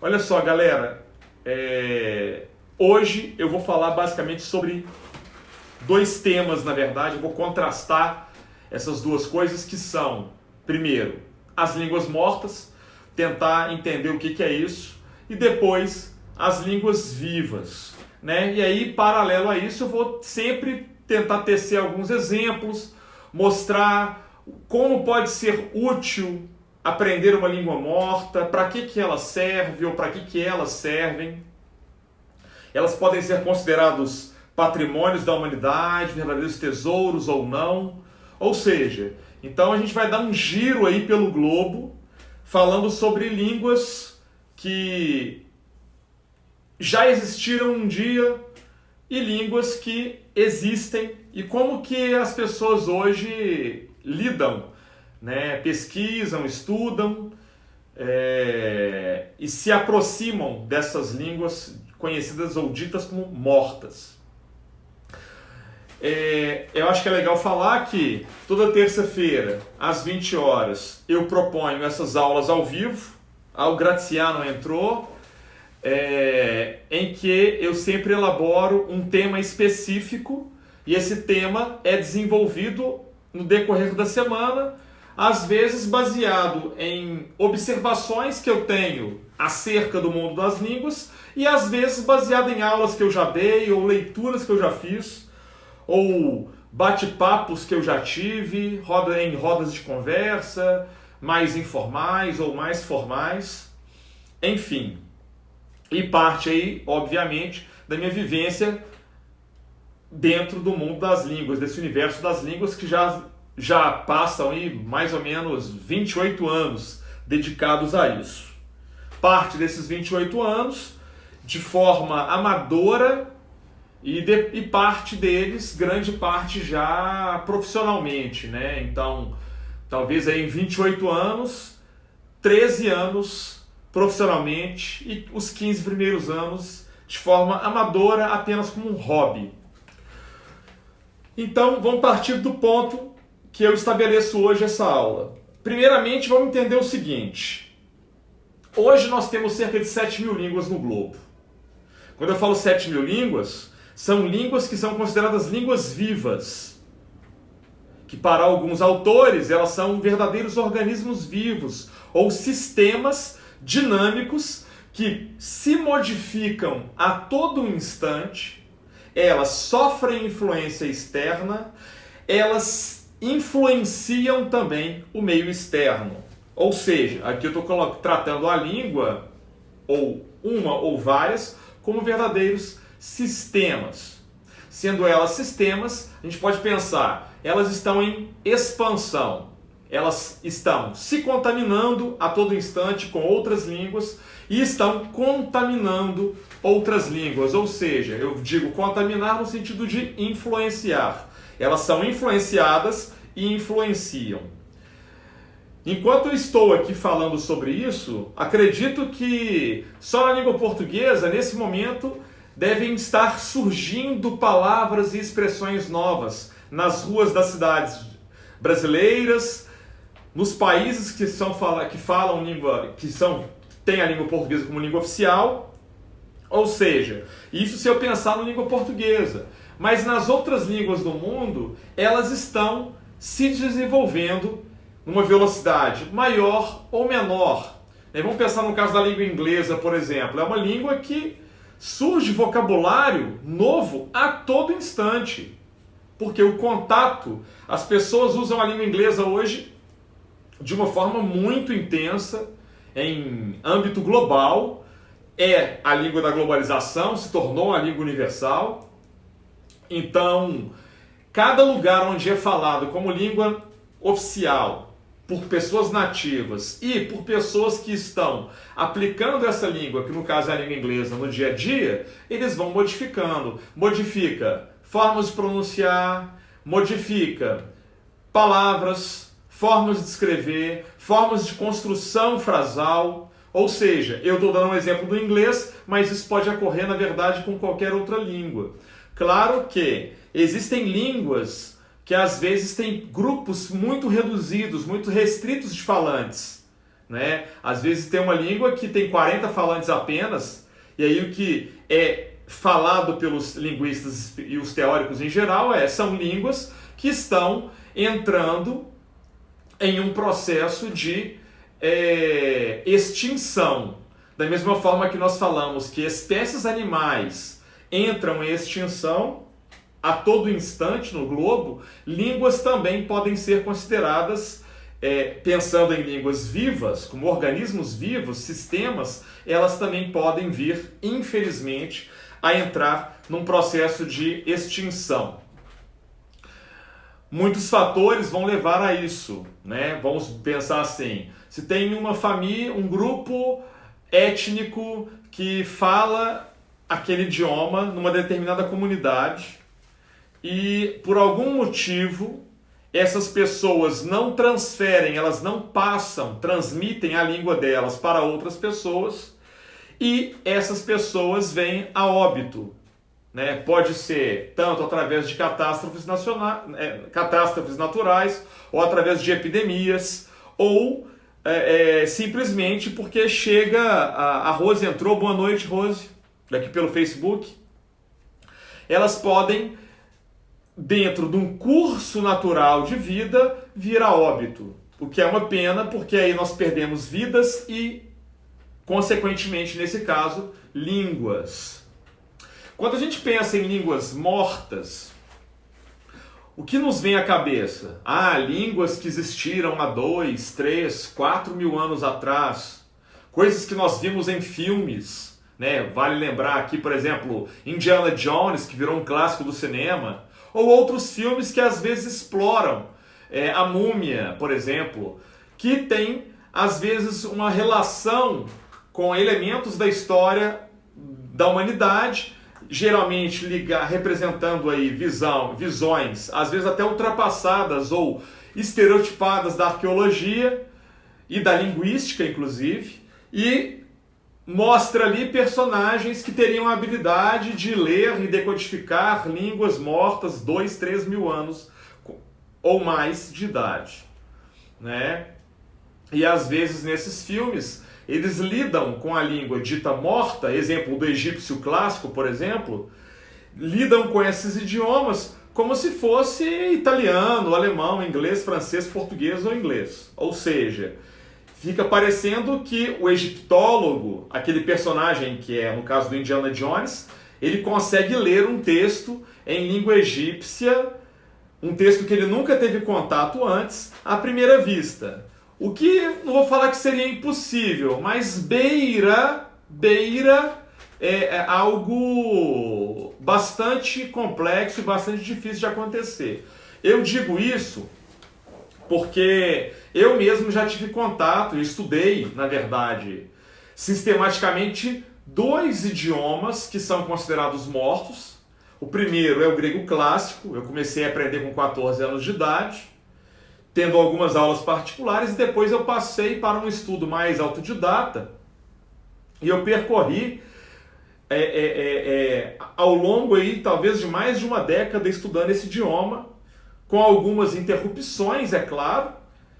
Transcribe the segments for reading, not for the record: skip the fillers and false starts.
Olha só, galera, hoje eu vou falar basicamente sobre dois temas, na verdade. Eu vou contrastar essas duas coisas que são, primeiro, as línguas mortas, tentar entender o que é isso, e depois as línguas vivas, né? E aí, paralelo a isso, eu vou sempre tentar tecer alguns exemplos, mostrar como pode ser útil aprender uma língua morta, para que ela serve ou para que elas servem. Elas podem ser considerados patrimônios da humanidade, verdadeiros tesouros ou não. Ou seja, então a gente vai dar um giro aí pelo globo, falando sobre línguas que já existiram um dia e línguas que existem e como que as pessoas hoje lidam, né? Pesquisam, estudam e se aproximam dessas línguas conhecidas ou ditas como mortas. Eu acho que é legal falar que toda terça-feira, às 20 horas, eu proponho essas aulas ao vivo. O Graziano entrou, em que eu sempre elaboro um tema específico e esse tema é desenvolvido no decorrer da semana, às vezes baseado em observações que eu tenho acerca do mundo das línguas e às vezes baseado em aulas que eu já dei ou leituras que eu já fiz ou bate-papos que eu já tive em rodas de conversa, mais informais ou mais formais, enfim. E parte aí, obviamente, da minha vivência dentro do mundo das línguas, desse universo das línguas que já passam aí mais ou menos 28 anos dedicados a isso. Parte desses 28 anos de forma amadora e parte deles, grande parte já profissionalmente, né? Então, talvez aí em 28 anos, 13 anos profissionalmente e os 15 primeiros anos de forma amadora, apenas como um hobby. Então, vamos partir do ponto que eu estabeleço hoje essa aula. Primeiramente, vamos entender o seguinte. Hoje nós temos cerca de 7.000 línguas no globo. Quando eu falo 7.000 línguas, são línguas que são consideradas línguas vivas. Que para alguns autores, elas são verdadeiros organismos vivos ou sistemas dinâmicos que se modificam a todo instante, elas sofrem influência externa, elas influenciam também o meio externo. Ou seja, aqui eu estou tratando a língua, ou uma ou várias, como verdadeiros sistemas. Sendo elas sistemas, a gente pode pensar, elas estão em expansão. Elas estão se contaminando a todo instante com outras línguas e estão contaminando outras línguas. Ou seja, eu digo contaminar no sentido de influenciar. Elas são influenciadas e influenciam. Enquanto eu estou aqui falando sobre isso, acredito que só na língua portuguesa, nesse momento, devem estar surgindo palavras e expressões novas nas ruas das cidades brasileiras, nos países que falam língua, têm a língua portuguesa como língua oficial. Ou seja, isso se eu pensar na língua portuguesa. Mas nas outras línguas do mundo, elas estão se desenvolvendo numa velocidade maior ou menor. Vamos pensar no caso da língua inglesa, por exemplo. É uma língua que surge vocabulário novo a todo instante. Porque o contato, as pessoas usam a língua inglesa hoje de uma forma muito intensa, em âmbito global. É a língua da globalização, se tornou a língua universal. Então, cada lugar onde é falado como língua oficial por pessoas nativas e por pessoas que estão aplicando essa língua, que no caso é a língua inglesa, no dia a dia, eles vão modificando. Modifica formas de pronunciar, modifica palavras, formas de escrever, formas de construção frasal. Ou seja, eu estou dando um exemplo do inglês, mas isso pode ocorrer, na verdade, com qualquer outra língua. Claro que existem línguas que às vezes têm grupos muito reduzidos, muito restritos de falantes. né? Às vezes tem uma língua que tem 40 falantes apenas, e aí o que é falado pelos linguistas e os teóricos em geral são línguas que estão entrando em um processo de extinção. Da mesma forma que nós falamos que espécies animais entram em extinção a todo instante no globo, línguas também podem ser consideradas, pensando em línguas vivas, como organismos vivos, sistemas, elas também podem vir, infelizmente, a entrar num processo de extinção. Muitos fatores vão levar a isso, né? Vamos pensar assim, se tem uma família, um grupo étnico que fala aquele idioma numa determinada comunidade e por algum motivo essas pessoas não transferem, elas não passam, transmitem a língua delas para outras pessoas e essas pessoas vêm a óbito, né? Pode ser tanto através de catástrofes naturais ou através de epidemias ou simplesmente porque chega, a Rose entrou, boa noite Rose, daqui pelo Facebook, elas podem, dentro de um curso natural de vida, vir a óbito, o que é uma pena, porque aí nós perdemos vidas e, consequentemente, nesse caso, línguas. Quando a gente pensa em línguas mortas, o que nos vem à cabeça? Línguas que existiram há 2, 3, 4 mil anos atrás, coisas que nós vimos em filmes, né? Vale lembrar aqui, por exemplo, Indiana Jones, que virou um clássico do cinema, ou outros filmes que às vezes exploram a Múmia, por exemplo, que tem às vezes uma relação com elementos da história da humanidade, geralmente representando aí visões, às vezes até ultrapassadas ou estereotipadas da arqueologia e da linguística, inclusive, e mostra ali personagens que teriam a habilidade de ler e decodificar línguas mortas 2, 3 mil anos ou mais de idade, né? E às vezes nesses filmes eles lidam com a língua dita morta, exemplo do egípcio clássico, por exemplo, lidam com esses idiomas como se fosse italiano, alemão, inglês, francês, português ou inglês. Ou seja, fica parecendo que o egiptólogo, aquele personagem que é, no caso do Indiana Jones, ele consegue ler um texto em língua egípcia, um texto que ele nunca teve contato antes, à primeira vista. O que, não vou falar que seria impossível, mas beira algo bastante complexo e bastante difícil de acontecer. Eu digo isso porque eu mesmo já tive contato, estudei, na verdade, sistematicamente 2 idiomas que são considerados mortos. O primeiro é o grego clássico, eu comecei a aprender com 14 anos de idade, tendo algumas aulas particulares, e depois eu passei para um estudo mais autodidata, e eu percorri ao longo aí, talvez de mais de uma década estudando esse idioma, com algumas interrupções, é claro,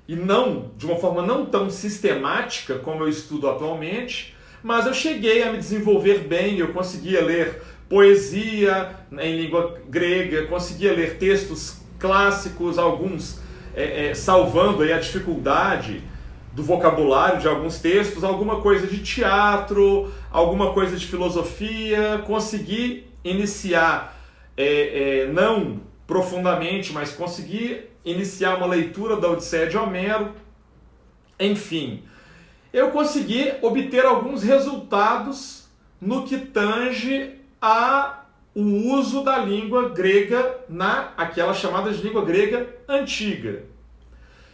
e não de uma forma não tão sistemática como eu estudo atualmente, mas eu cheguei a me desenvolver bem, eu conseguia ler poesia em língua grega, conseguia ler textos clássicos, alguns salvando aí a dificuldade do vocabulário de alguns textos, alguma coisa de teatro, alguma coisa de filosofia, consegui iniciar, não profundamente, mas consegui iniciar uma leitura da Odisseia de Homero. Enfim, eu consegui obter alguns resultados no que tange o uso da língua grega aquela chamada de língua grega antiga.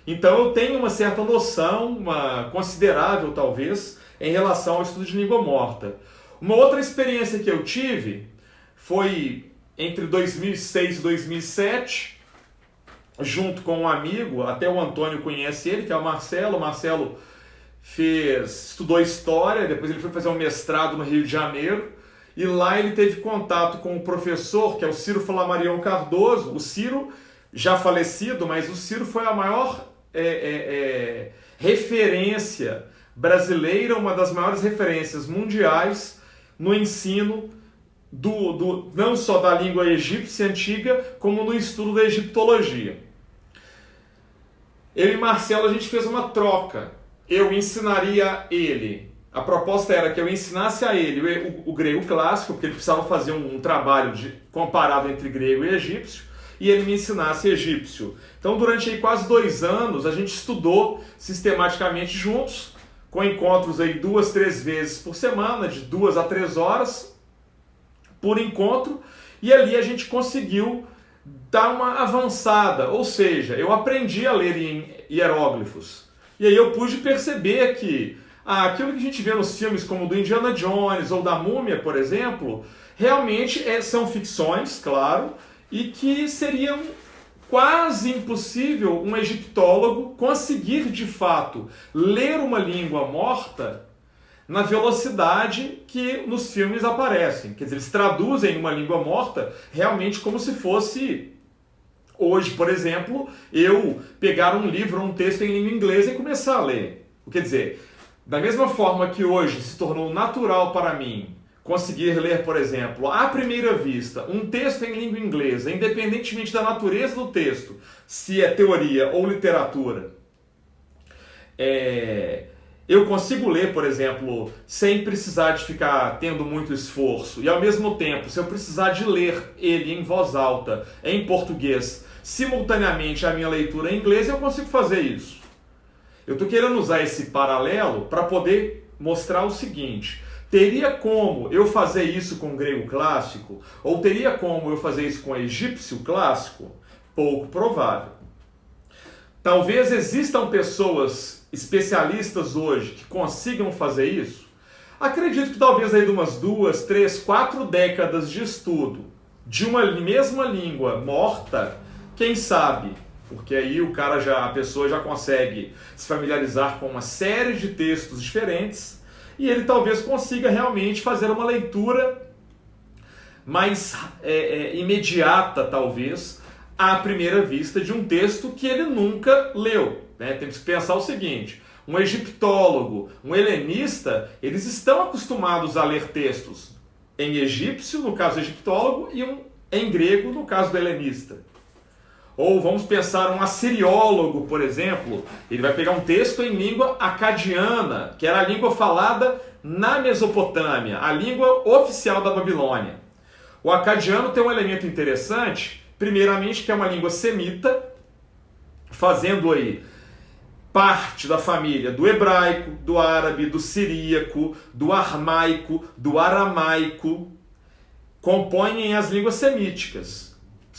Então eu tenho uma certa noção, uma considerável talvez, em relação ao estudo de língua morta. Uma outra experiência que eu tive foi entre 2006 e 2007, junto com um amigo, até o Antônio conhece ele, que é o Marcelo. O Marcelo estudou História, depois ele foi fazer um mestrado no Rio de Janeiro, e lá ele teve contato com o professor, que é o Ciro Flamarion Cardoso. O Ciro, já falecido, mas o Ciro foi a maior referência brasileira, uma das maiores referências mundiais no ensino não só da língua egípcia antiga, como no estudo da egiptologia. Eu e Marcelo, a gente fez uma troca. Eu ensinaria ele. A proposta era que eu ensinasse a ele o grego clássico, porque ele precisava fazer um trabalho comparado entre grego e egípcio, e ele me ensinasse egípcio. Então, durante aí quase 2 anos, a gente estudou sistematicamente juntos, com encontros aí 2, 3 vezes por semana, de 2 a 3 horas por encontro, e ali a gente conseguiu dar uma avançada, ou seja, eu aprendi a ler em hieróglifos. E aí eu pude perceber que aquilo que a gente vê nos filmes como do Indiana Jones ou da Múmia, por exemplo, realmente são ficções, claro, e que seriam quase impossível um egiptólogo conseguir de fato ler uma língua morta na velocidade que nos filmes aparecem. Quer dizer, eles traduzem uma língua morta realmente como se fosse hoje, por exemplo, eu pegar um livro, um texto em língua inglesa e começar a ler. Quer dizer, da mesma forma que hoje se tornou natural para mim conseguir ler, por exemplo, à primeira vista, um texto em língua inglesa, independentemente da natureza do texto, se é teoria ou literatura, eu consigo ler, por exemplo, sem precisar de ficar tendo muito esforço. E ao mesmo tempo, se eu precisar de ler ele em voz alta, em português, simultaneamente à minha leitura em inglês, eu consigo fazer isso. Eu estou querendo usar esse paralelo para poder mostrar o seguinte: teria como eu fazer isso com o grego clássico? Ou teria como eu fazer isso com o egípcio clássico? Pouco provável. Talvez existam pessoas especialistas hoje que consigam fazer isso. Acredito que talvez aí de umas 2, 3, 4 décadas de estudo de uma mesma língua morta, quem sabe? Porque aí a pessoa já consegue se familiarizar com uma série de textos diferentes e ele talvez consiga realmente fazer uma leitura mais imediata, talvez, à primeira vista, de um texto que ele nunca leu. Temos que pensar o seguinte: um egiptólogo, um helenista, eles estão acostumados a ler textos em egípcio, no caso do egiptólogo, e em grego, no caso do helenista. Ou vamos pensar um assiriólogo, por exemplo, ele vai pegar um texto em língua acadiana, que era a língua falada na Mesopotâmia, a língua oficial da Babilônia. O acadiano tem um elemento interessante, primeiramente que é uma língua semita, fazendo aí parte da família do hebraico, do árabe, do siríaco, do armaico, do aramaico, compõem as línguas semíticas.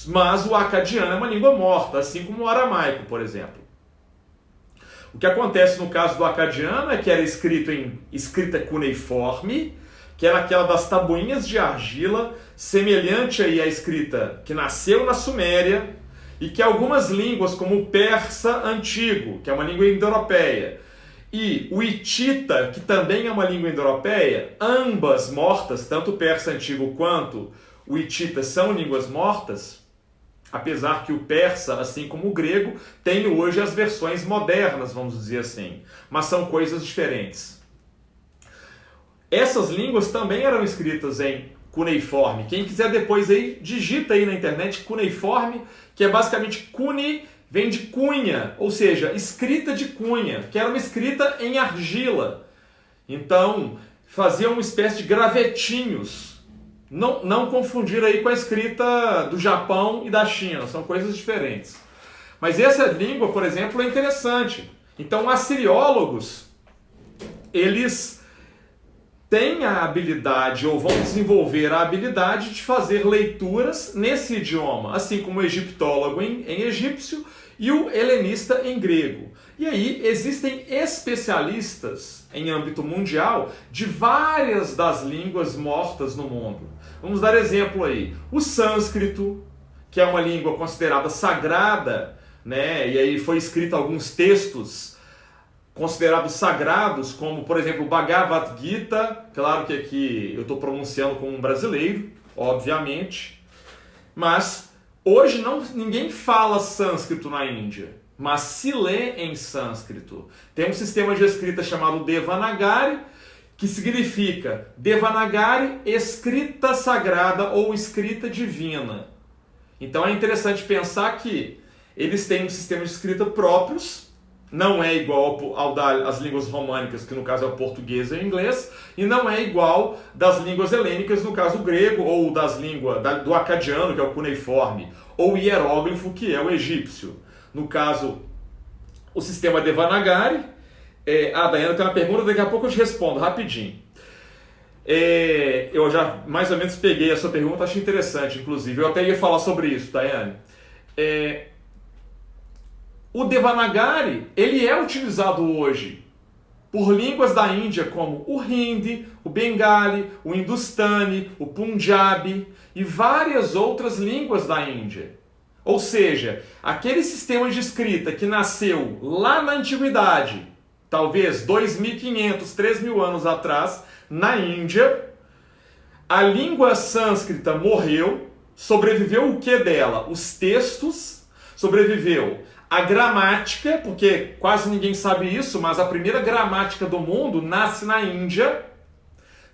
Mas o acadiano é uma língua morta, assim como o aramaico, por exemplo. O que acontece no caso do acadiano é que era escrito em escrita cuneiforme, que era aquela das tabuinhas de argila, semelhante aí à escrita que nasceu na Suméria, e que algumas línguas, como o persa antigo, que é uma língua indo-europeia, e o hitita, que também é uma língua indo-europeia, ambas mortas, tanto o persa antigo quanto o hitita são línguas mortas, apesar que o persa, assim como o grego, tem hoje as versões modernas, vamos dizer assim, mas são coisas diferentes. Essas línguas também eram escritas em cuneiforme. Quem quiser depois aí, digita aí na internet cuneiforme, que é basicamente cune, vem de cunha, ou seja, escrita de cunha, que era uma escrita em argila. Então, fazia uma espécie de gravetinhos. Não confundir aí com a escrita do Japão e da China, são coisas diferentes. Mas essa língua, por exemplo, é interessante. Então, assiriólogos, eles têm a habilidade, ou vão desenvolver a habilidade de fazer leituras nesse idioma, assim como o egiptólogo em egípcio e o helenista em grego. E aí existem especialistas em âmbito mundial de várias das línguas mortas no mundo. Vamos dar exemplo aí. O sânscrito, que é uma língua considerada sagrada, né? E aí foi escrito alguns textos considerados sagrados, como, por exemplo, o Bhagavad Gita. Claro que aqui eu estou pronunciando como um brasileiro, obviamente. Mas hoje ninguém fala sânscrito na Índia. mas se lê em sânscrito. Tem um sistema de escrita chamado Devanagari, que significa Devanagari, escrita sagrada ou escrita divina. Então é interessante pensar que eles têm um sistema de escrita próprios, não é igual ao das línguas românicas, que no caso é o português e o inglês, e não é igual das línguas helênicas, no caso o grego, ou das línguas do acadiano, que é o cuneiforme, ou hieróglifo, que é o egípcio. No caso, o sistema Devanagari. Daiane, tem uma pergunta, daqui a pouco eu te respondo, rapidinho. Eu já mais ou menos peguei a sua pergunta, achei interessante, inclusive. Eu até ia falar sobre isso, Daiane. O Devanagari, ele é utilizado hoje por línguas da Índia como o Hindi, o Bengali, o Hindustani, o Punjabi e várias outras línguas da Índia. Ou seja, aquele sistema de escrita que nasceu lá na antiguidade, talvez 2.500, 3.000 anos atrás, na Índia, a língua sânscrita morreu, sobreviveu o que dela? Os textos, sobreviveu a gramática, porque quase ninguém sabe isso, mas a primeira gramática do mundo nasce na Índia.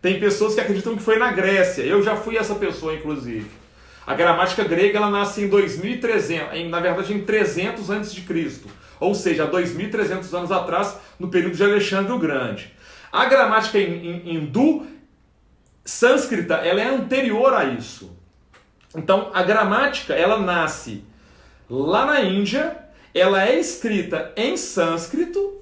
Tem pessoas que acreditam que foi na Grécia, eu já fui essa pessoa, inclusive. A gramática grega ela nasce em 2300, na verdade em 300 a.C., ou seja, 2.300 anos atrás, no período de Alexandre o Grande. A gramática hindu, sânscrita, ela é anterior a isso. Então, a gramática, ela nasce lá na Índia, ela é escrita em sânscrito,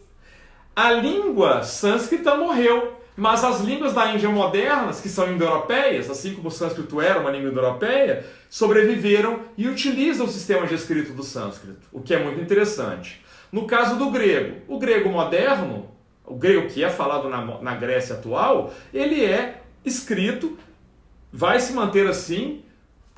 a língua sânscrita morreu, mas as línguas da Índia modernas, que são indo-europeias, assim como o sânscrito era uma língua indo-europeia, sobreviveram e utilizam o sistema de escrita do sânscrito, o que é muito interessante. No caso do grego, o grego moderno, o grego que é falado na Grécia atual, ele é escrito, vai se manter assim,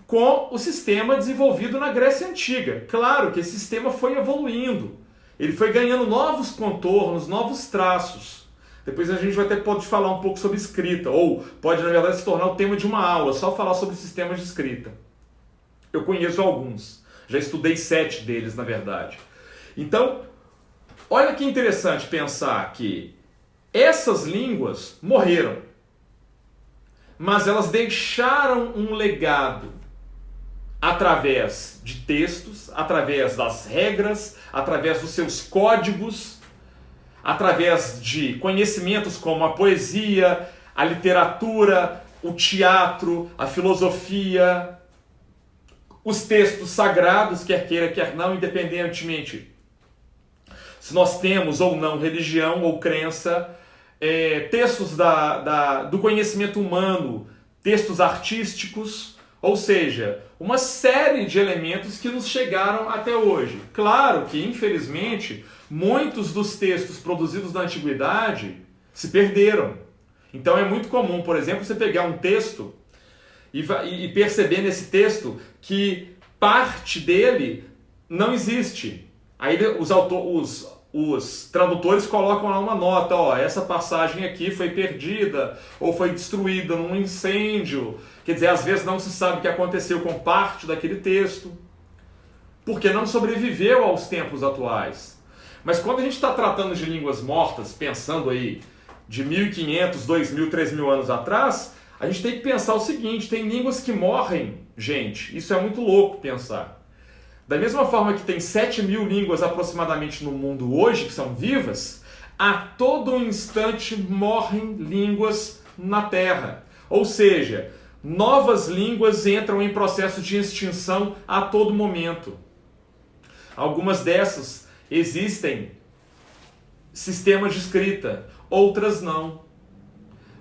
com o sistema desenvolvido na Grécia Antiga. Claro que esse sistema foi evoluindo, ele foi ganhando novos contornos, novos traços. Depois a gente até pode falar um pouco sobre escrita, ou pode, na verdade, se tornar o tema de uma aula, só falar sobre sistemas de escrita. Eu conheço alguns, já estudei 7 deles, na verdade. Então, olha que interessante pensar que essas línguas morreram, mas elas deixaram um legado através de textos, através das regras, através dos seus códigos, através de conhecimentos como a poesia, a literatura, o teatro, a filosofia, os textos sagrados, quer queira, quer não, independentemente se nós temos ou não religião ou crença, textos do conhecimento humano, textos artísticos, ou seja, uma série de elementos que nos chegaram até hoje. Claro que, infelizmente, muitos dos textos produzidos na antiguidade se perderam. Então é muito comum, por exemplo, você pegar um texto e perceber nesse texto que parte dele não existe. Aí os tradutores colocam lá uma nota, essa passagem aqui foi perdida ou foi destruída num incêndio. Quer dizer, às vezes não se sabe o que aconteceu com parte daquele texto, porque não sobreviveu aos tempos atuais. Mas quando a gente está tratando de línguas mortas, pensando aí de 1.500, 2.000, 3.000 anos atrás, a gente tem que pensar o seguinte, tem línguas que morrem, gente. Isso é muito louco pensar. Da mesma forma que tem 7.000 línguas aproximadamente no mundo hoje, que são vivas, a todo instante morrem línguas na Terra. Ou seja, novas línguas entram em processo de extinção a todo momento. Algumas dessas existem sistemas de escrita, outras não.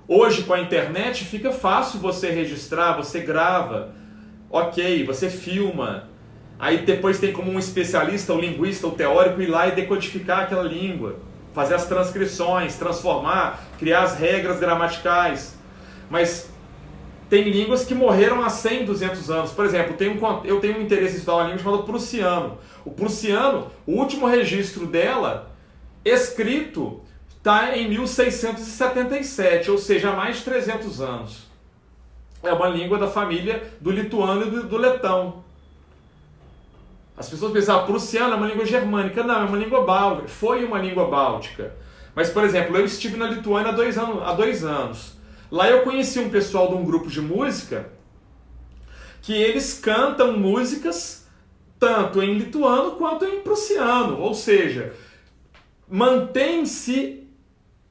Hoje, com a internet, fica fácil você registrar, você grava, ok, você filma. Aí depois tem como um especialista, o linguista, o teórico, ir lá e decodificar aquela língua, fazer as transcrições, transformar, criar as regras gramaticais. Mas tem línguas que morreram há 100, 200 anos. Por exemplo, eu tenho um interesse em estudar uma língua chamada prussiano. O prussiano, o último registro dela, escrito, está em 1677, ou seja, há mais de 300 anos. É uma língua da família do lituano e do letão. As pessoas pensam, prussiano é uma língua germânica. Não, é uma língua báltica. Foi uma língua báltica. Mas, por exemplo, eu estive na Lituânia há 2 anos. Lá eu conheci um pessoal de um grupo de música que eles cantam músicas tanto em lituano quanto em prussiano. Ou seja, mantém-se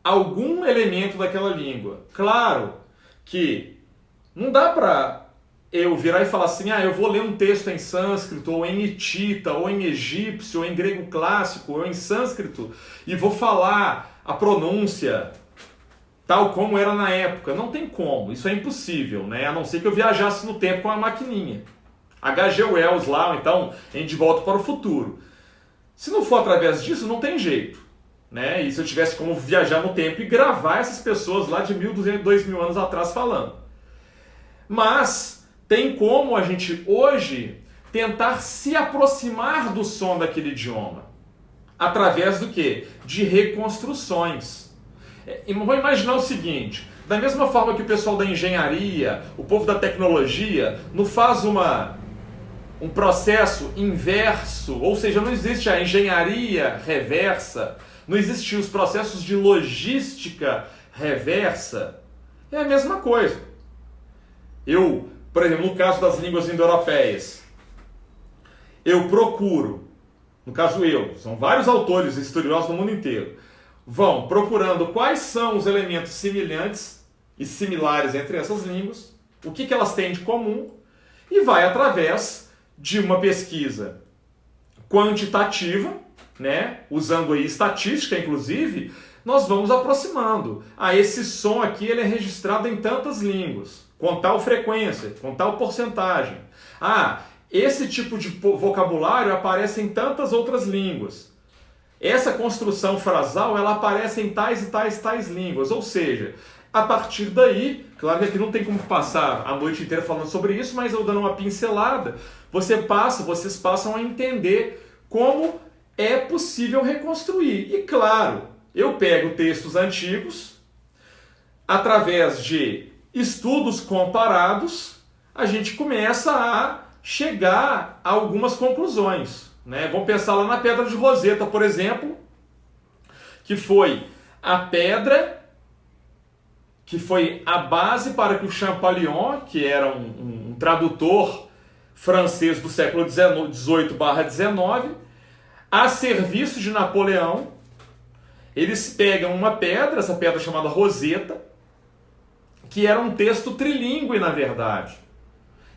algum elemento daquela língua. Claro que não dá para eu virar e falar assim, eu vou ler um texto em sânscrito, ou em hitita, ou em egípcio, ou em grego clássico, ou em sânscrito, e vou falar a pronúncia tal como era na época. Não tem como, isso é impossível, né? A não ser que eu viajasse no tempo com a maquininha. H.G. Wells lá, ou então em De Volta para o Futuro. Se não for através disso, não tem jeito, né? E se eu tivesse como viajar no tempo e gravar essas pessoas lá de 1.200, 2.000 anos atrás falando. Mas tem como a gente hoje tentar se aproximar do som daquele idioma. Através do quê? De reconstruções. Vamos imaginar o seguinte, da mesma forma que o pessoal da engenharia, o povo da tecnologia, não faz um processo inverso, ou seja, não existe a engenharia reversa, não existem os processos de logística reversa, é a mesma coisa. Por exemplo, no caso das línguas indo-europeias, eu procuro, no caso são vários autores estudiosos no mundo inteiro, vão procurando quais são os elementos semelhantes e similares entre essas línguas, o que elas têm de comum, e vai através de uma pesquisa quantitativa, né, usando aí estatística, inclusive, nós vamos aproximando. Esse som aqui ele é registrado em tantas línguas, com tal frequência, com tal porcentagem. Esse tipo de vocabulário aparece em tantas outras línguas. Essa construção frasal ela aparece em tais e tais línguas. Ou seja, a partir daí, claro que aqui não tem como passar a noite inteira falando sobre isso, mas eu dando uma pincelada, vocês passam a entender como é possível reconstruir. E claro, eu pego textos antigos, através de estudos comparados, a gente começa a chegar a algumas conclusões, né? Vamos pensar lá na Pedra de Roseta, por exemplo, que foi a pedra que foi a base para que o Champollion, que era um tradutor francês do século XVIII/XIX, a serviço de Napoleão, eles pegam uma pedra, essa pedra chamada Roseta, que era um texto trilíngue, na verdade.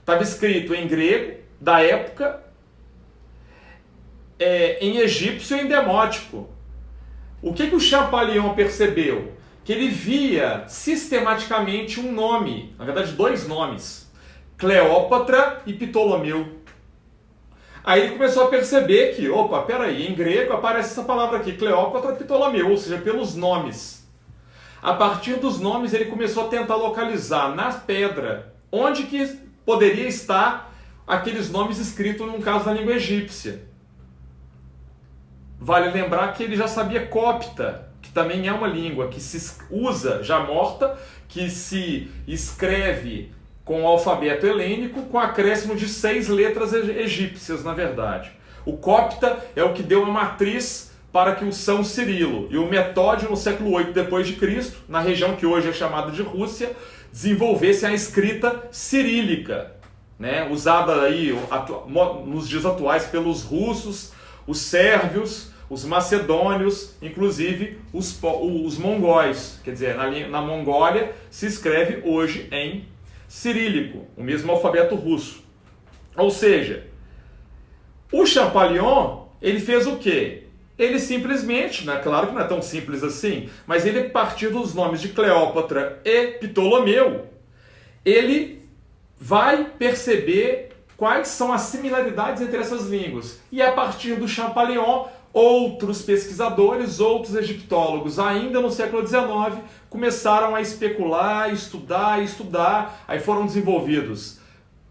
Estava escrito em grego, da época, em egípcio e em demótico. O que o Champollion percebeu? Que ele via sistematicamente um nome, na verdade 2 nomes, Cleópatra e Ptolomeu. Aí ele começou a perceber que, peraí, em grego aparece essa palavra aqui, Cleópatra e Ptolomeu, ou seja, pelos nomes. A partir dos nomes ele começou a tentar localizar na pedra onde que poderia estar aqueles nomes escritos, no caso da língua egípcia. Vale lembrar que ele já sabia copta, que também é uma língua que se usa já morta, que se escreve com o alfabeto helênico, com acréscimo de 6 letras egípcias, na verdade. O copta é o que deu a matriz para que o São Cirilo e o Metódio, no século VIII d.C., na região que hoje é chamada de Rússia, desenvolvessem a escrita cirílica, né? Usada aí nos dias atuais pelos russos, os sérvios, os macedônios, inclusive os mongóis. Quer dizer, na Mongólia se escreve hoje em cirílico, o mesmo alfabeto russo. Ou seja, o Champollion, ele fez o quê? Ele simplesmente, né, claro que não é tão simples assim, mas ele, a partir dos nomes de Cleópatra e Ptolomeu, ele vai perceber quais são as similaridades entre essas línguas. E a partir do Champollion, outros pesquisadores, outros egiptólogos, ainda no século XIX, começaram a especular, estudar. Aí foram desenvolvidos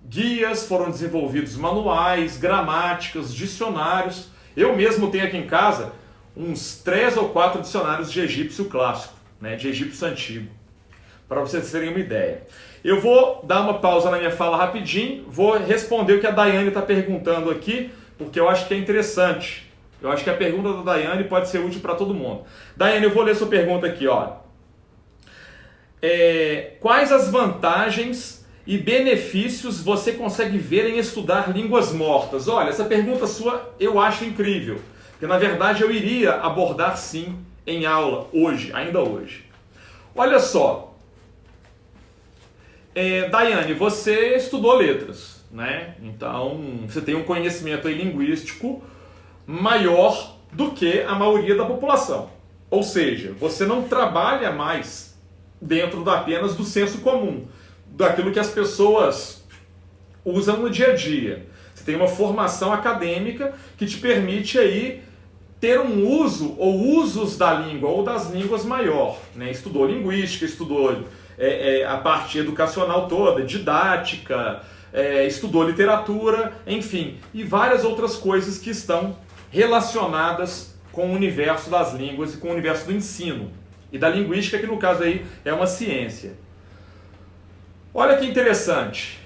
guias, foram desenvolvidos manuais, gramáticas, dicionários. Eu mesmo tenho aqui em casa uns 3 ou 4 dicionários de egípcio clássico, né, de egípcio antigo, para vocês terem uma ideia. Eu vou dar uma pausa na minha fala rapidinho, vou responder o que a Daiane está perguntando aqui, porque eu acho que é interessante. Eu acho que a pergunta da Daiane pode ser útil para todo mundo. Daiane, eu vou ler sua pergunta aqui, ó. Quais as vantagens e benefícios você consegue ver em estudar línguas mortas? Olha, essa pergunta sua eu acho incrível, porque na verdade eu iria abordar sim em aula hoje, ainda hoje. Olha só, Daiane, você estudou letras, né? Então você tem um conhecimento aí linguístico maior do que a maioria da população. Ou seja, você não trabalha mais dentro apenas do senso comum, daquilo que as pessoas usam no dia a dia. Você tem uma formação acadêmica que te permite aí ter um uso ou usos da língua ou das línguas maior, né? Estudou linguística, estudou a parte educacional toda, didática, estudou literatura, enfim, e várias outras coisas que estão relacionadas com o universo das línguas e com o universo do ensino e da linguística, que no caso aí é uma ciência. Olha que interessante,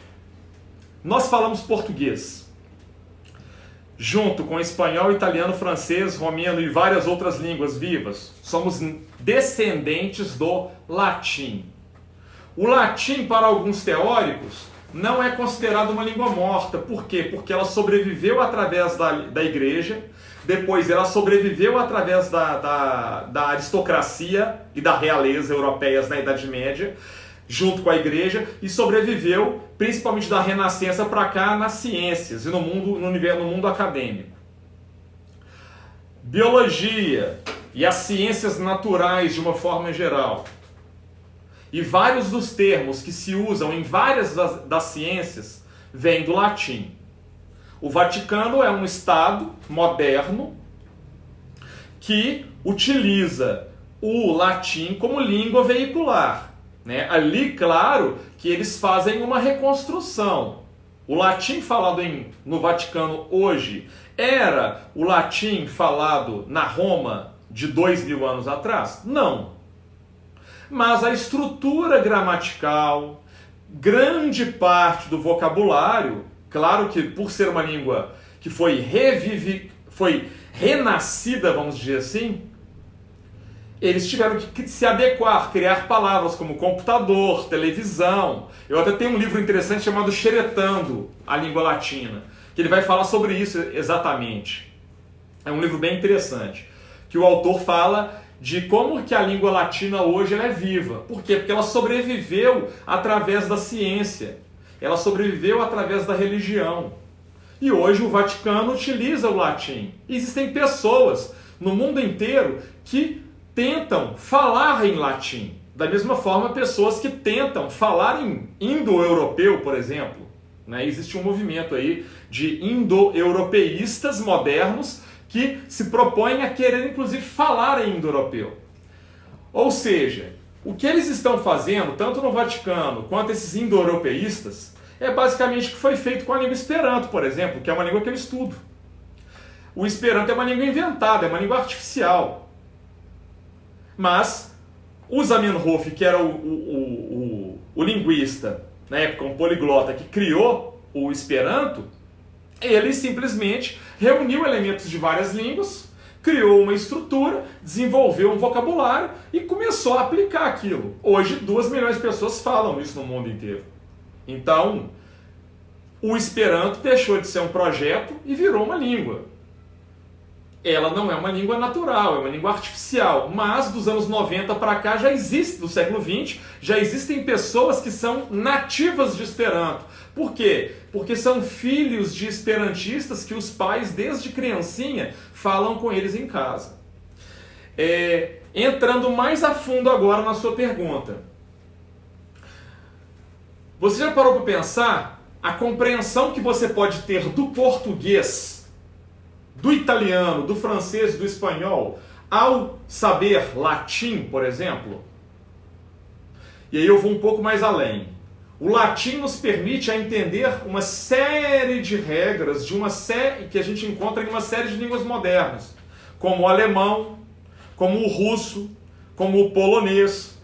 nós falamos português, junto com espanhol, italiano, francês, romeno e várias outras línguas vivas. Somos descendentes do latim. O latim, para alguns teóricos, não é considerado uma língua morta. Por quê? Porque ela sobreviveu através da igreja, depois ela sobreviveu através da aristocracia e da realeza europeias na Idade Média, junto com a igreja, e sobreviveu principalmente da Renascença para cá nas ciências e no mundo acadêmico. Biologia e as ciências naturais de uma forma geral, e vários dos termos que se usam em várias das ciências vêm do latim. O Vaticano é um Estado moderno que utiliza o latim como língua veicular, né? Ali, claro, que eles fazem uma reconstrução. O latim falado no Vaticano hoje era o latim falado na Roma de 2000 anos atrás? Não. Mas a estrutura gramatical, grande parte do vocabulário, claro que por ser uma língua que foi renascida, vamos dizer assim, eles tiveram que se adequar, criar palavras como computador, televisão. Eu até tenho um livro interessante chamado Xeretando a Língua Latina, que ele vai falar sobre isso exatamente. É um livro bem interessante, que o autor fala de como que a língua latina hoje ela é viva. Por quê? Porque ela sobreviveu através da ciência, ela sobreviveu através da religião. E hoje o Vaticano utiliza o latim. E existem pessoas no mundo inteiro que tentam falar em latim. Da mesma forma, pessoas que tentam falar em indo-europeu, por exemplo. Né? Existe um movimento aí de indo-europeístas modernos que se propõem a querer, inclusive, falar em indo-europeu. Ou seja, o que eles estão fazendo, tanto no Vaticano quanto esses indo-europeístas, é basicamente o que foi feito com a língua Esperanto, por exemplo, que é uma língua que eu estudo. O Esperanto é uma língua inventada, é uma língua artificial. Mas o Zamenhof, que era o linguista, na época um poliglota, que criou o Esperanto, ele simplesmente reuniu elementos de várias línguas, criou uma estrutura, desenvolveu um vocabulário e começou a aplicar aquilo. Hoje, 2 milhões de pessoas falam isso no mundo inteiro. Então, o Esperanto deixou de ser um projeto e virou uma língua. Ela não é uma língua natural, é uma língua artificial, mas dos anos 90 para cá já existe, do século 20, já existem pessoas que são nativas de Esperanto. Por quê? Porque são filhos de esperantistas que os pais, desde criancinha, falam com eles em casa. Entrando mais a fundo agora na sua pergunta. Você já parou para pensar a compreensão que você pode ter do português, do italiano, do francês, do espanhol, ao saber latim, por exemplo? E aí eu vou um pouco mais além. O latim nos permite a entender uma série de regras de uma série que a gente encontra em uma série de línguas modernas, como o alemão, como o russo, como o polonês,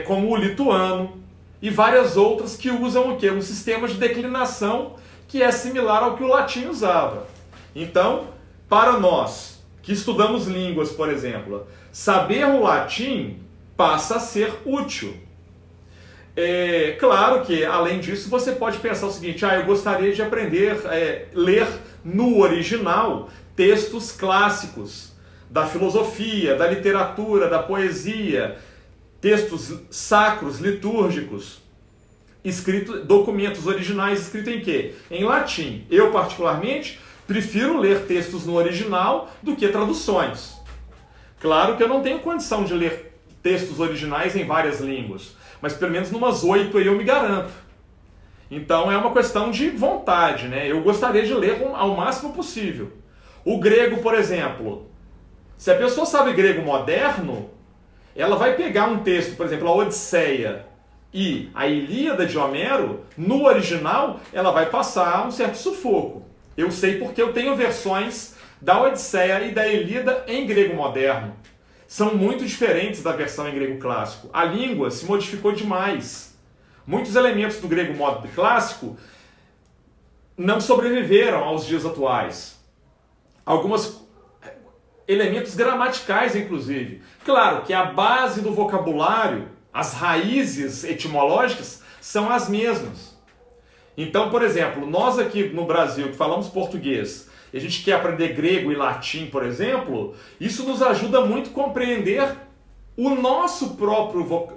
como o lituano e várias outras que usam o quê? Um sistema de declinação que é similar ao que o latim usava. Então, para nós que estudamos línguas, por exemplo, saber o latim passa a ser útil. É claro que, além disso, você pode pensar o seguinte: eu gostaria de aprender a ler no original textos clássicos da filosofia, da literatura, da poesia, textos sacros, litúrgicos, documentos originais escritos em quê? Em latim. Eu, particularmente, prefiro ler textos no original do que traduções. Claro que eu não tenho condição de ler textos originais em várias línguas, mas pelo menos numas 8 aí eu me garanto. Então é uma questão de vontade, né? Eu gostaria de ler ao máximo possível. O grego, por exemplo, se a pessoa sabe grego moderno, ela vai pegar um texto, por exemplo, a Odisseia e a Ilíada de Homero, no original, ela vai passar um certo sufoco. Eu sei porque eu tenho versões da Odisseia e da Ilíada em grego moderno. São muito diferentes da versão em grego clássico. A língua se modificou demais. Muitos elementos do grego clássico não sobreviveram aos dias atuais. Alguns elementos gramaticais, inclusive. Claro que a base do vocabulário, as raízes etimológicas, são as mesmas. Então, por exemplo, nós aqui no Brasil que falamos português, e a gente quer aprender grego e latim, por exemplo, isso nos ajuda muito a compreender o nosso próprio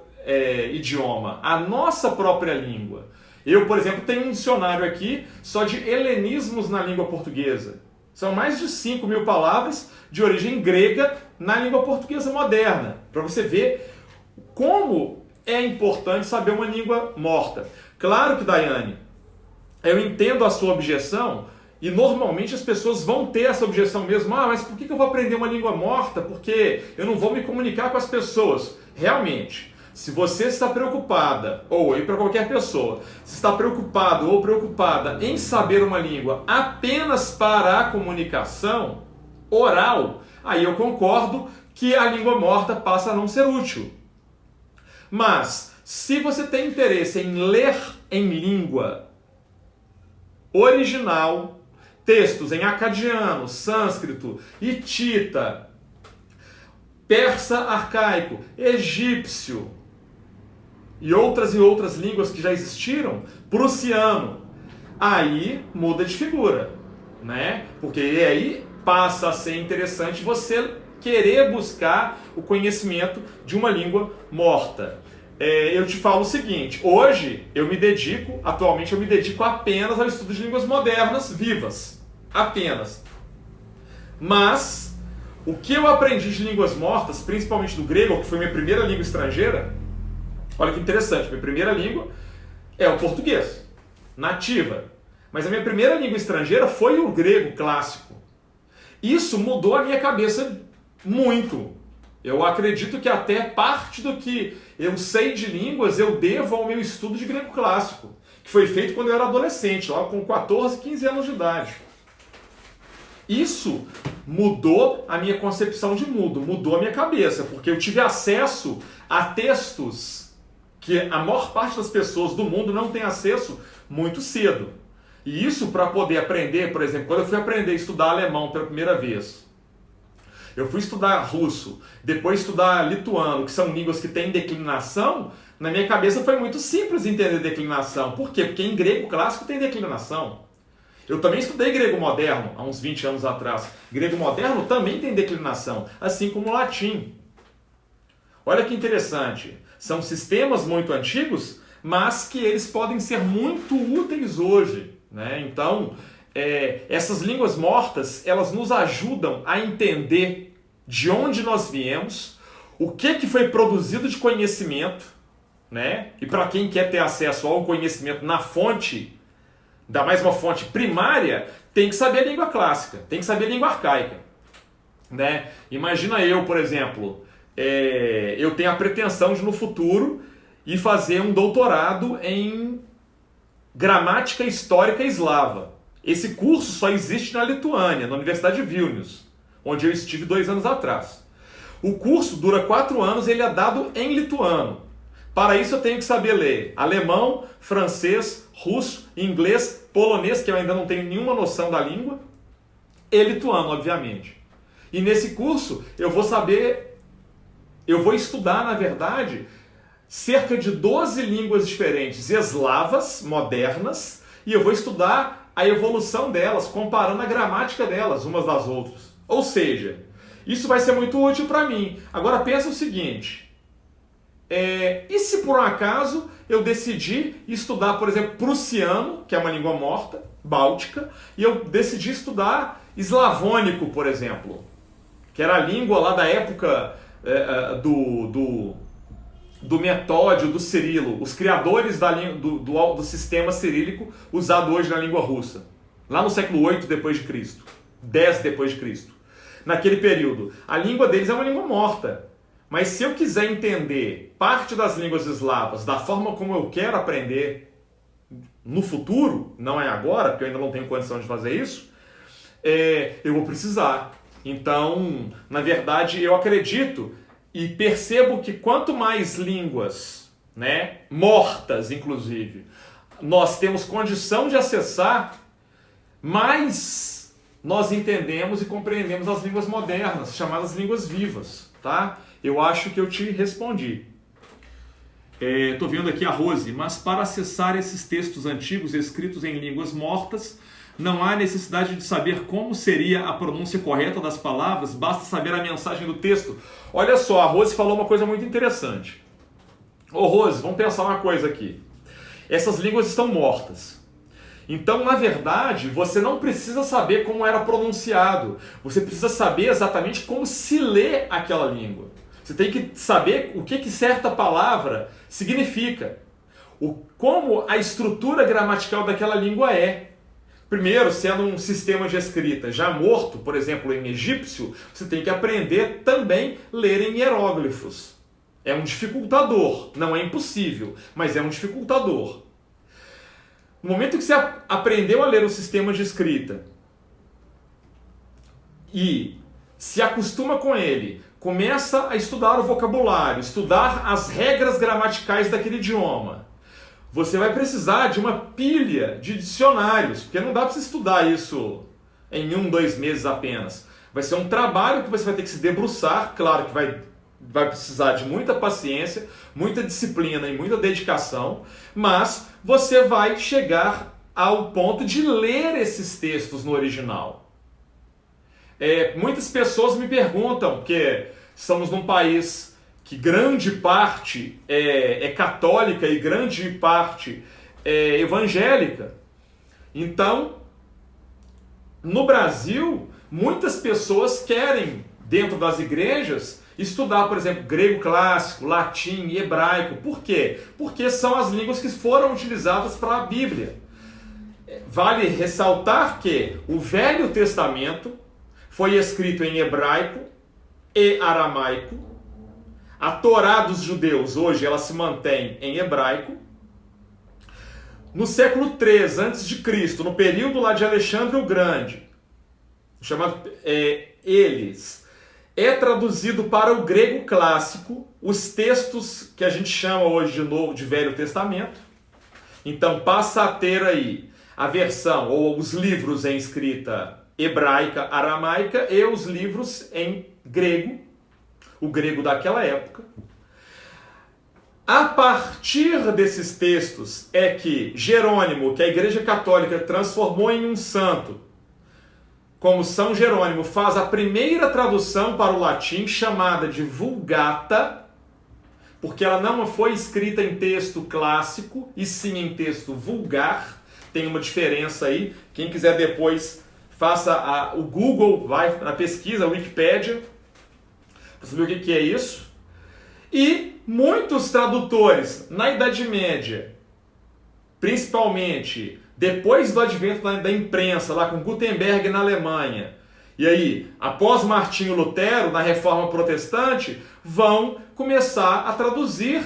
idioma, a nossa própria língua. Eu, por exemplo, tenho um dicionário aqui só de helenismos na língua portuguesa. São mais de 5.000 palavras de origem grega na língua portuguesa moderna, para você ver como é importante saber uma língua morta. Claro que, Daiane, eu entendo a sua objeção, e normalmente as pessoas vão ter essa objeção mesmo. Mas por que eu vou aprender uma língua morta? Porque eu não vou me comunicar com as pessoas. Realmente, se você está preocupada, ou para qualquer pessoa, se está preocupado ou preocupada em saber uma língua apenas para a comunicação oral, aí eu concordo que a língua morta passa a não ser útil. Mas, se você tem interesse em ler em língua original, textos em acadiano, sânscrito, hitita, persa arcaico, egípcio e outras línguas que já existiram, prussiano, aí muda de figura, né? Porque aí passa a ser interessante você querer buscar o conhecimento de uma língua morta. Eu te falo o seguinte: hoje atualmente eu me dedico apenas ao estudo de línguas modernas vivas. Apenas. Mas o que eu aprendi de línguas mortas, principalmente do grego, que foi minha primeira língua estrangeira, olha que interessante, minha primeira língua é o português, nativa. Mas a minha primeira língua estrangeira foi o grego clássico. Isso mudou a minha cabeça muito. Eu acredito que até parte do que eu sei de línguas eu devo ao meu estudo de grego clássico, que foi feito quando eu era adolescente, lá com 14, 15 anos de idade. Isso mudou a minha concepção de mundo, mudou a minha cabeça, porque eu tive acesso a textos que a maior parte das pessoas do mundo não tem acesso muito cedo. E isso para poder aprender, por exemplo, quando eu fui aprender a estudar alemão pela primeira vez, eu fui estudar russo, depois estudar lituano, que são línguas que têm declinação, na minha cabeça foi muito simples entender declinação. Por quê? Porque em grego clássico tem declinação. Eu também estudei grego moderno, há uns 20 anos atrás. Grego moderno também tem declinação, assim como o latim. Olha que interessante. São sistemas muito antigos, mas que eles podem ser muito úteis hoje, né? Então, essas línguas mortas, elas nos ajudam a entender de onde nós viemos, o que foi produzido de conhecimento, né? E para quem quer ter acesso ao conhecimento na fonte, ainda mais uma fonte primária, tem que saber a língua clássica, tem que saber a língua arcaica, né? Imagina eu, por exemplo, eu tenho a pretensão de no futuro ir fazer um doutorado em gramática histórica eslava. Esse curso só existe na Lituânia, na Universidade de Vilnius, onde eu estive 2 anos atrás. O curso dura 4 anos, ele é dado em lituano. Para isso eu tenho que saber ler alemão, francês, russo, inglês, polonês, que eu ainda não tenho nenhuma noção da língua, e lituano, obviamente. E nesse curso eu vou estudar, na verdade, cerca de 12 línguas diferentes eslavas, modernas, e eu vou estudar a evolução delas, comparando a gramática delas umas das outras. Ou seja, isso vai ser muito útil para mim. Agora pensa o seguinte, e se por um acaso eu decidir estudar, por exemplo, prussiano, que é uma língua morta, báltica, e eu decidi estudar eslavônico, por exemplo, que era a língua lá da época do Metódio, do Cirilo, os criadores do sistema cirílico usado hoje na língua russa, lá no século 8 depois de Cristo, 10 depois de Cristo. Naquele período, a língua deles é uma língua morta. Mas se eu quiser entender parte das línguas eslavas da forma como eu quero aprender no futuro, não é agora, porque eu ainda não tenho condição de fazer isso, eu vou precisar. Então, na verdade, eu acredito e percebo que quanto mais línguas, né, mortas inclusive, nós temos condição de acessar, mais nós entendemos e compreendemos as línguas modernas, chamadas línguas vivas, tá? Eu acho que eu te respondi. Estou vendo aqui a Rose, mas para acessar esses textos antigos escritos em línguas mortas, não há necessidade de saber como seria a pronúncia correta das palavras, basta saber a mensagem do texto. Olha só, a Rose falou uma coisa muito interessante. Ô Rose, vamos pensar uma coisa aqui. Essas línguas estão mortas. Então, na verdade, você não precisa saber como era pronunciado. Você precisa saber exatamente como se lê aquela língua. Você tem que saber o que certa palavra significa. Como a estrutura gramatical daquela língua é. Primeiro, sendo um sistema de escrita já morto, por exemplo, em egípcio, você tem que aprender também a ler em hieróglifos. É um dificultador. Não é impossível, mas é um dificultador. No momento que você aprendeu a ler o sistema de escrita e se acostuma com ele, começa a estudar o vocabulário, estudar as regras gramaticais daquele idioma, você vai precisar de uma pilha de dicionários, porque não dá para você estudar isso em 2 meses apenas. Vai ser um trabalho que você vai ter que se debruçar, claro que vai precisar de muita paciência, muita disciplina e muita dedicação, mas você vai chegar ao ponto de ler esses textos no original. Muitas pessoas me perguntam, porque estamos num país que grande parte é católica e grande parte é evangélica. Então, no Brasil, muitas pessoas querem, dentro das igrejas, estudar, por exemplo, grego clássico, latim e hebraico. Por quê? Porque são as línguas que foram utilizadas para a Bíblia. Vale ressaltar que o Velho Testamento foi escrito em hebraico e aramaico. A Torá dos judeus, hoje, ela se mantém em hebraico. No século III a.C., no período lá de Alexandre o Grande, é traduzido para o grego clássico os textos que a gente chama hoje de Novo, de Velho Testamento. Então passa a ter aí a versão, ou os livros em escrita hebraica, aramaica, e os livros em grego, o grego daquela época. A partir desses textos é que Jerônimo, que a Igreja Católica transformou em um santo, como São Jerônimo, faz a primeira tradução para o latim, chamada de Vulgata, porque ela não foi escrita em texto clássico, e sim em texto vulgar. Tem uma diferença aí. Quem quiser depois, faça o Google, vai na pesquisa, a Wikipédia, para saber o que é isso. E muitos tradutores, na Idade Média, principalmente depois do advento da imprensa, lá com Gutenberg na Alemanha, e aí, após Martinho Lutero, na Reforma Protestante, vão começar a traduzir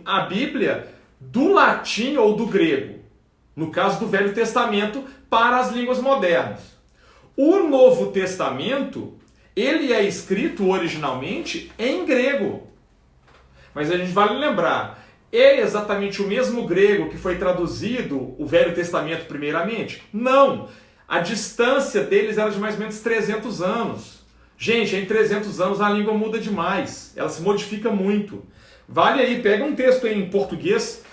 a Bíblia do latim ou do grego, no caso do Velho Testamento, para as línguas modernas. O Novo Testamento, ele é escrito originalmente em grego. Mas a gente vale lembrar, é exatamente o mesmo grego que foi traduzido o Velho Testamento primeiramente? Não! A distância deles era de mais ou menos 300 anos. Gente, em 300 anos a língua muda demais, ela se modifica muito. Vale aí, pega um texto aí em português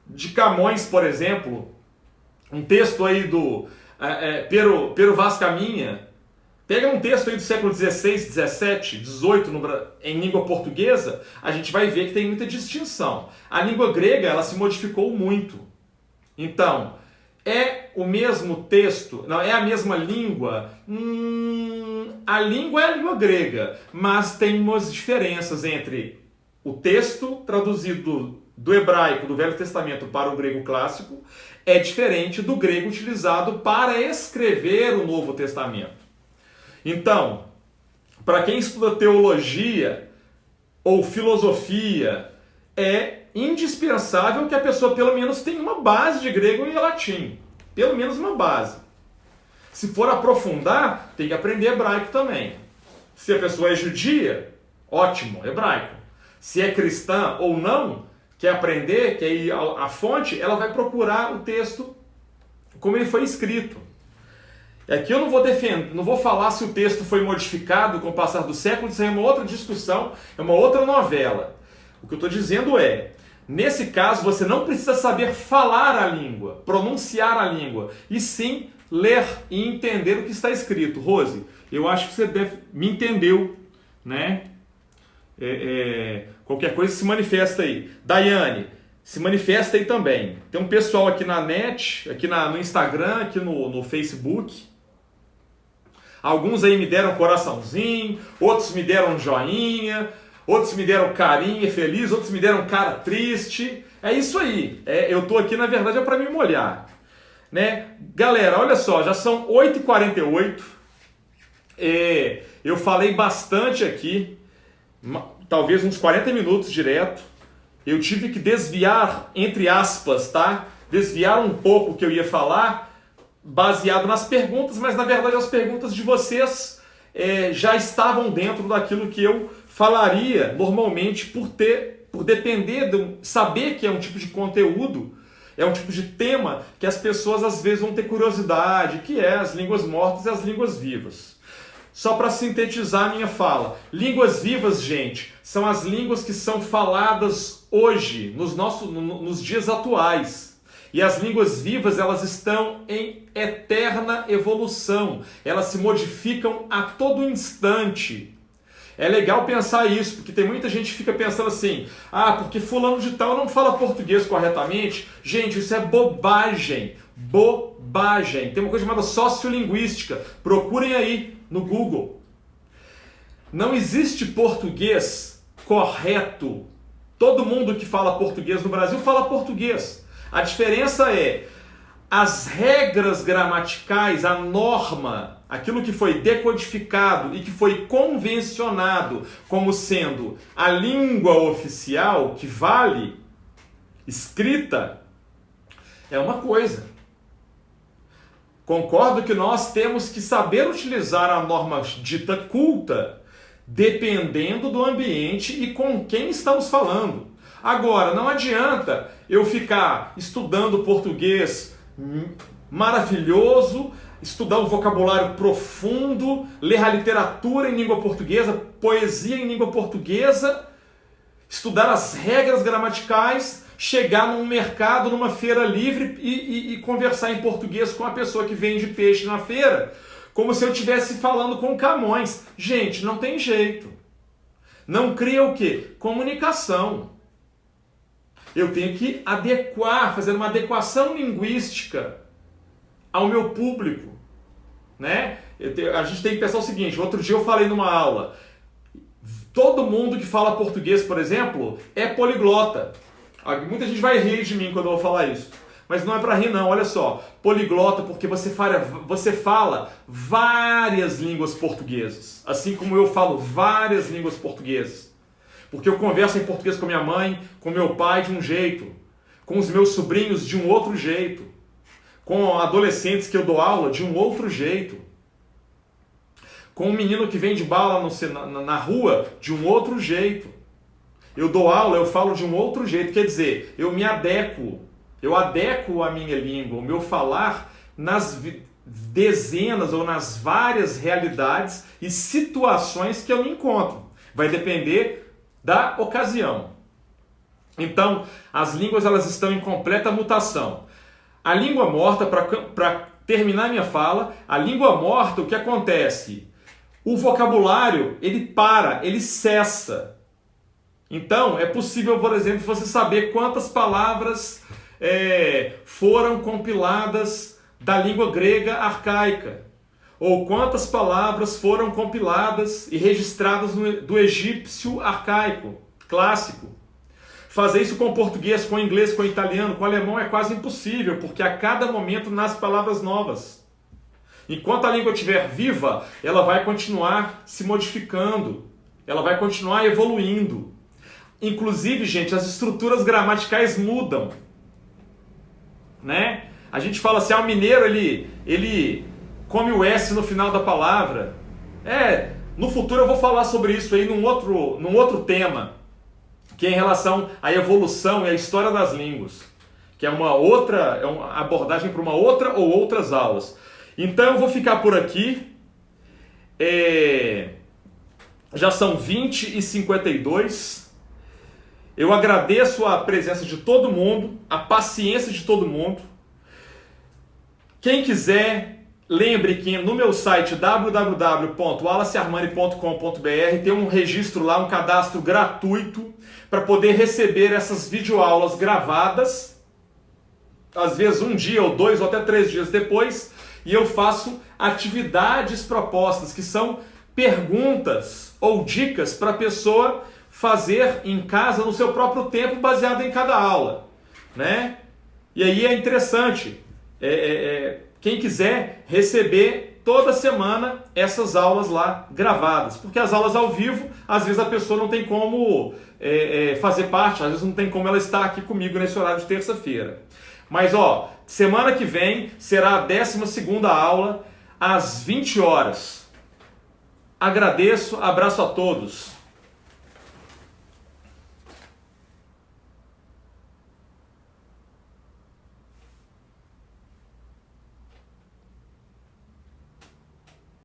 de Camões, por exemplo, um texto aí do Pero Vaz Caminha, pega um texto aí do século XVI, XVII, XVIII em língua portuguesa, a gente vai ver que tem muita distinção. A língua grega, ela se modificou muito. Então, é o mesmo texto, não é a mesma língua? A língua é a língua grega, mas tem umas diferenças entre o texto traduzido do hebraico do Velho Testamento para o grego clássico é diferente do grego utilizado para escrever o Novo Testamento. Então, para quem estuda teologia ou filosofia, é indispensável que a pessoa pelo menos tenha uma base de grego e latim. Pelo menos uma base. Se for aprofundar, tem que aprender hebraico também. Se a pessoa é judia, ótimo, hebraico. Se é cristã ou não, quer aprender, quer ir à fonte, ela vai procurar o texto como ele foi escrito. Aqui eu não vou defender, não vou falar se o texto foi modificado com o passar do século, isso é uma outra discussão, é uma outra novela. O que eu estou dizendo é, nesse caso você não precisa saber falar a língua, pronunciar a língua, e sim ler e entender o que está escrito. Rose, eu acho que você me entendeu, né? Qualquer coisa se manifesta aí. Daiane, se manifesta aí também. Tem um pessoal aqui na net, aqui no Instagram, aqui no Facebook. Alguns aí me deram coraçãozinho, outros me deram joinha, outros me deram carinha feliz, outros me deram cara triste. É isso aí. Eu tô aqui, na verdade, para me molhar. Né? Galera, olha só, já são 8h48. Eu falei bastante aqui. Talvez uns 40 minutos direto. Eu tive que desviar, entre aspas, tá? Desviar um pouco o que eu ia falar, baseado nas perguntas, mas na verdade as perguntas de vocês já estavam dentro daquilo que eu falaria normalmente por depender de saber que é um tipo de conteúdo, é um tipo de tema que as pessoas às vezes vão ter curiosidade, que é as línguas mortas e as línguas vivas. Só para sintetizar a minha fala, línguas vivas, gente, são as línguas que são faladas hoje, nos dias atuais. E as línguas vivas, elas estão em eterna evolução. Elas se modificam a todo instante. É legal pensar isso, porque tem muita gente que fica pensando assim, porque fulano de tal não fala português corretamente. Gente, isso é bobagem. Bobagem. Tem uma coisa chamada sociolinguística. Procurem aí no Google. Não existe português correto. Todo mundo que fala português no Brasil fala português. A diferença é as regras gramaticais, a norma, aquilo que foi decodificado e que foi convencionado como sendo a língua oficial que vale, escrita, é uma coisa. Concordo que nós temos que saber utilizar a norma dita culta, dependendo do ambiente e com quem estamos falando. Agora, não adianta eu ficar estudando português maravilhoso, estudar um vocabulário profundo, ler a literatura em língua portuguesa, poesia em língua portuguesa, estudar as regras gramaticais, chegar num mercado, numa feira livre e conversar em português com a pessoa que vende peixe na feira, como se eu estivesse falando com Camões. Gente, não tem jeito. Não cria o quê? Comunicação. Eu tenho que adequar, fazer uma adequação linguística ao meu público. Né? A gente tem que pensar o seguinte, outro dia eu falei numa aula, todo mundo que fala português, por exemplo, é poliglota. Muita gente vai rir de mim quando eu vou falar isso. Mas não é para rir não, olha só. Poliglota porque você fala várias línguas portuguesas. Assim como eu falo várias línguas portuguesas. Porque eu converso em português com minha mãe, com meu pai de um jeito. Com os meus sobrinhos de um outro jeito. Com adolescentes que eu dou aula de um outro jeito. Com um menino que vende bala na rua de um outro jeito. eu dou aula, eu falo de um outro jeito, quer dizer, eu adequo a minha língua, o meu falar nas dezenas ou nas várias realidades e situações que eu me encontro. Vai depender da ocasião. Então, as línguas elas estão em completa mutação. A língua morta, para terminar minha fala, a língua morta, o que acontece? O vocabulário, ele cessa. Então, é possível, por exemplo, você saber quantas palavras foram compiladas da língua grega arcaica, ou quantas palavras foram compiladas e registradas do egípcio arcaico, clássico. Fazer isso com português, com inglês, com italiano, com alemão é quase impossível, porque a cada momento nascem palavras novas. Enquanto a língua estiver viva, ela vai continuar se modificando, ela vai continuar evoluindo. Inclusive, gente, as estruturas gramaticais mudam, né? A gente fala assim, o mineiro, ele come o S no final da palavra. No futuro eu vou falar sobre isso aí num outro tema, que é em relação à evolução e à história das línguas, que é uma abordagem para uma outra ou outras aulas. Então eu vou ficar por aqui. Já são 20h52. Eu agradeço a presença de todo mundo, a paciência de todo mundo. Quem quiser, lembre que no meu site www.wallacearmani.com.br tem um registro lá, um cadastro gratuito para poder receber essas videoaulas gravadas, às vezes um dia ou 2 ou até 3 dias depois, e eu faço atividades propostas, que são perguntas ou dicas para a pessoa fazer em casa no seu próprio tempo, baseado em cada aula, né? E aí é interessante, quem quiser receber toda semana essas aulas lá gravadas, porque as aulas ao vivo, às vezes a pessoa não tem como fazer parte, às vezes não tem como ela estar aqui comigo nesse horário de terça-feira. Mas semana que vem será a 12ª aula, às 20 horas. Agradeço, abraço a todos.